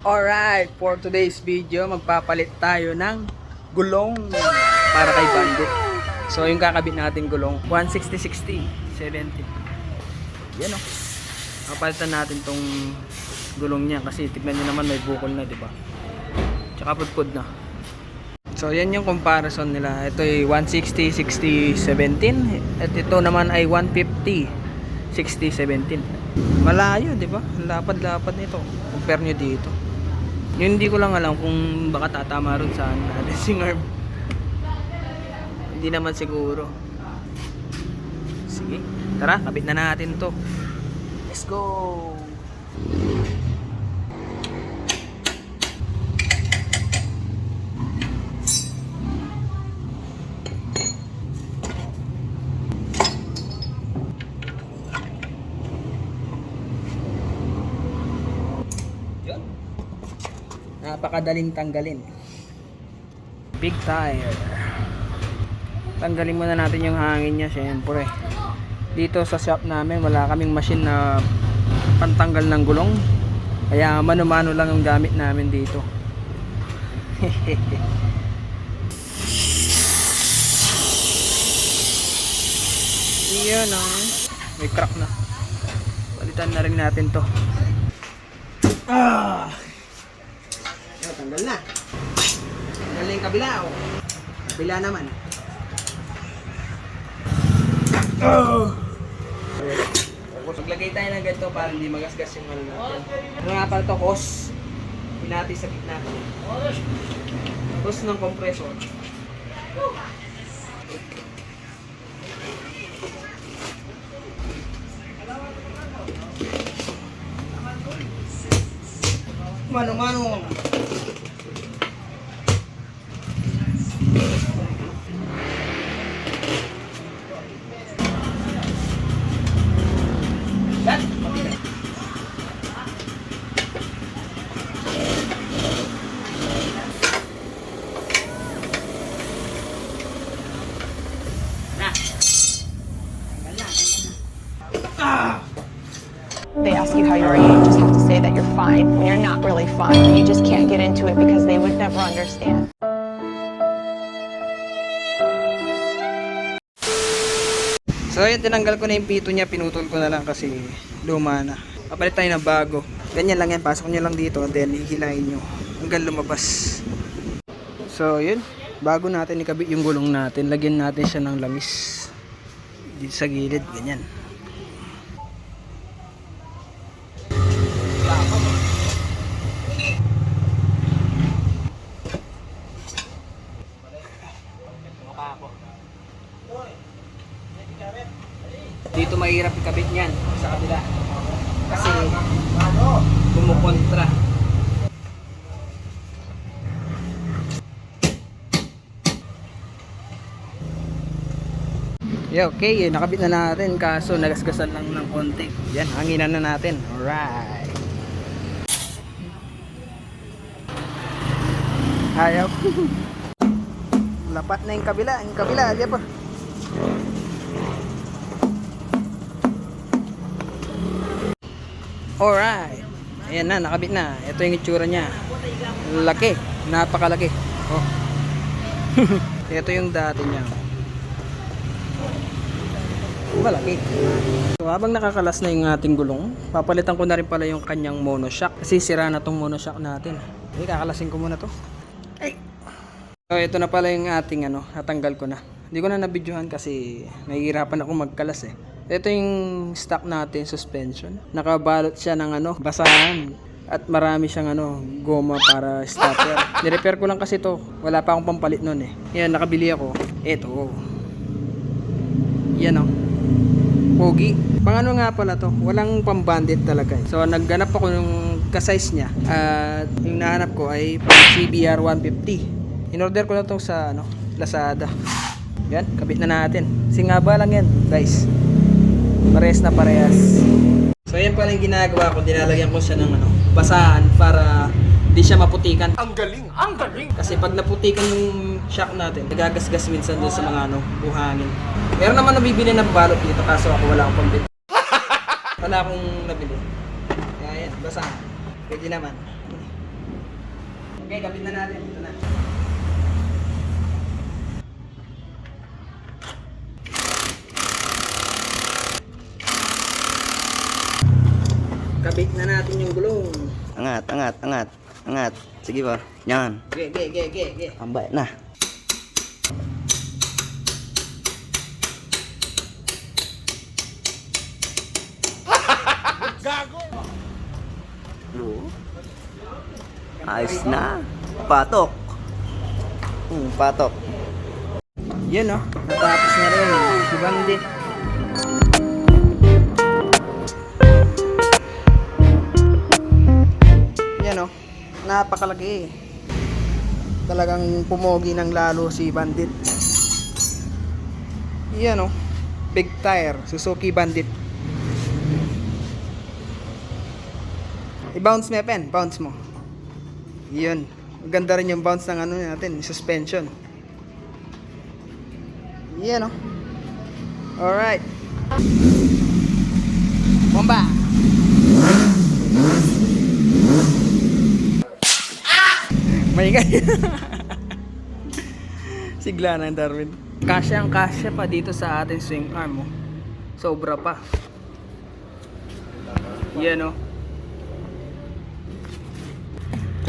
Alright, for today's video, magpapalit tayo ng gulong para kay Bandit. So, yung kakabit natin gulong, 160-60, 70. Yan o. Kapalitan natin tong gulong niya kasi tignan nyo naman may bukol na, di ba? Tsaka pudpud na. So, yan yung comparison nila. Ito ay 160-60, 17. At ito naman ay 150, 60, 17. Malayo, di ba? Lapad-lapad nito. Compare nyo dito. Yun, hindi ko lang alam kung baka tatama rin sa racing arm. Hindi naman siguro. Sige, tara, kabit na natin to. Let's go! Napakadaling tanggalin. Big tire. Tanggalin muna natin yung hangin niya, syempre. Dito sa shop namin wala kaming machine na pantanggal ng gulong, kaya mano-mano lang yung gamit namin dito. Iyan may crack na. Palitan na rin natin to. Tanggal na. Tanggal na yung kabila. Kabila naman. Maglagay tayo ng ganito para hindi magasgas yung ano natin. Ano nga pala ito? Hose. Pinati sa gitna. Hose ng compressor. Mano-mano. They ask you how you are, you just have to say that you're fine when you're not really fine. You just can't get into it because they would never understand. So yun, tinanggal ko na yung pito niya, pinutol ko na lang kasi luma na. Kapalit tayo ng bago. Ganyan lang yan, pasok nyo lang dito, then hihilahin nyo hanggang lumabas. So yun, bago natin ikabit yung gulong natin, lagyan natin siya ng langis dito sa gilid, ganyan. Dito mahirap ikabit niyan sa kabila kasi kumukontra. Yeah, okay, nakabit na natin kaso nagasgasan lang ng konti. Yan, hanginan na natin. Alright. Ayaw. Lapat na yung kabila, diyan pa. Alright. Ayan na, nakabit na. Ito yung itsura niya. Laki. Napakalaki. Oh. Ito yung dati niya. Malaki. So habang nakakalas na yung ating gulong, papalitan ko na rin pala yung kanyang monoshock. Kasi sira na tong monoshock natin. Okay, kakalasin ko muna to. Ay. So ito na pala yung ating natanggal ko na. Hindi ko na nabidyohan kasi nahihirapan ako magkalas eh. Ito yung stock natin, suspension. Nakabalot siya ng basahan. At marami siyang goma para stopper. Nirepair ko lang kasi to. Wala pa akong pampalit nun eh. Yan, nakabili ako. Ito. Yan pogi. Pang nga pala to. Walang pambandit talaga eh. So nagganap ako ng ka-size niya. At yung nahanap ko ay CBR 150. In-order ko na to sa Lazada. Yan, kabit na natin. Singaba lang yan, guys. Parehas na parehas. So yan pala yung ginagawa ko, nilalagyan ko siya ng basahan para di siya maputikan. Ang galing! Ang galing! Kasi pag naputikan yung shock natin, nagagasgas minsan doon sa mga buhangin. Meron naman nabibili ng balot dito kaso ako wala akong pambili. Wala akong nabili. Kaya yan, basahan. Pwede naman. Okay, kapit na natin. Ito na. Kabit na natin yung gulong. Angat, angat, angat. Angat. Sige ba? Yan. Ge. Ambay na. Gago! Ayos na. Patok. Patok. Yun oh, natapos na rin. Si Bandit. Yan oh, napakalaki. Talagang pumogi ng lalo si Bandit. Yan oh, big tire, Suzuki Bandit. I-bounce mo pen, bounce mo. Yun, ganda rin yung bounce ng ano natin, suspension. Yan oh. Alright. Bomba! Maingay. Sigla na Darwin. Kasyang kasya pa dito sa ating swing arm oh. Sobra pa. Yan oh.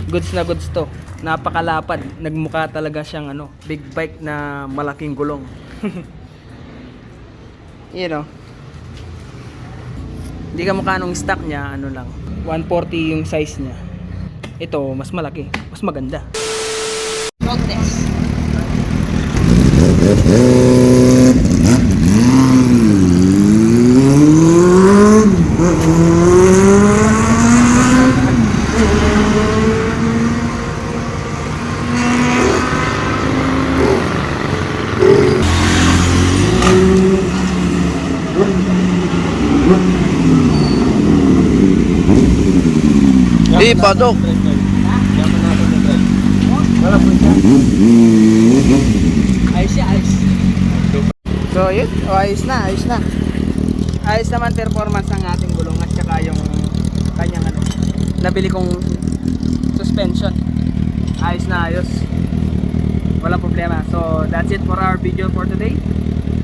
Goods na goods to. Napakalapad. Nagmukha talaga siyang ano, big bike na malaking gulong. Yan oh. Hindi ka mukha nung stock niya, ano lang. 140 yung size niya. Ito, mas malaki. Mas maganda. Road test. Patok. Ayos siya, ayos. So yun, ayos na, ayos na. Ayos naman performance ng ating gulong at saka yung kanyang ano, nabili kong suspension. Ayos na ayos. Walang problema. So that's it for our video for today.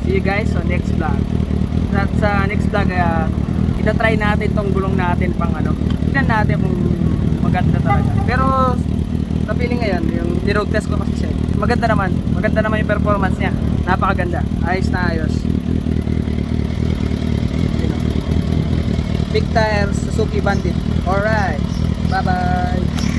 See you guys on next vlog. At sa next vlog, itatry natin tong gulong natin pang ano. Tignan natin kung maganda talaga. Pero sa feeling ngayon, yung road test ko kasi siya, maganda naman yung performance niya. Napakaganda, ayos na ayos. Big tires, Suzuki Bandit. Alright, bye bye.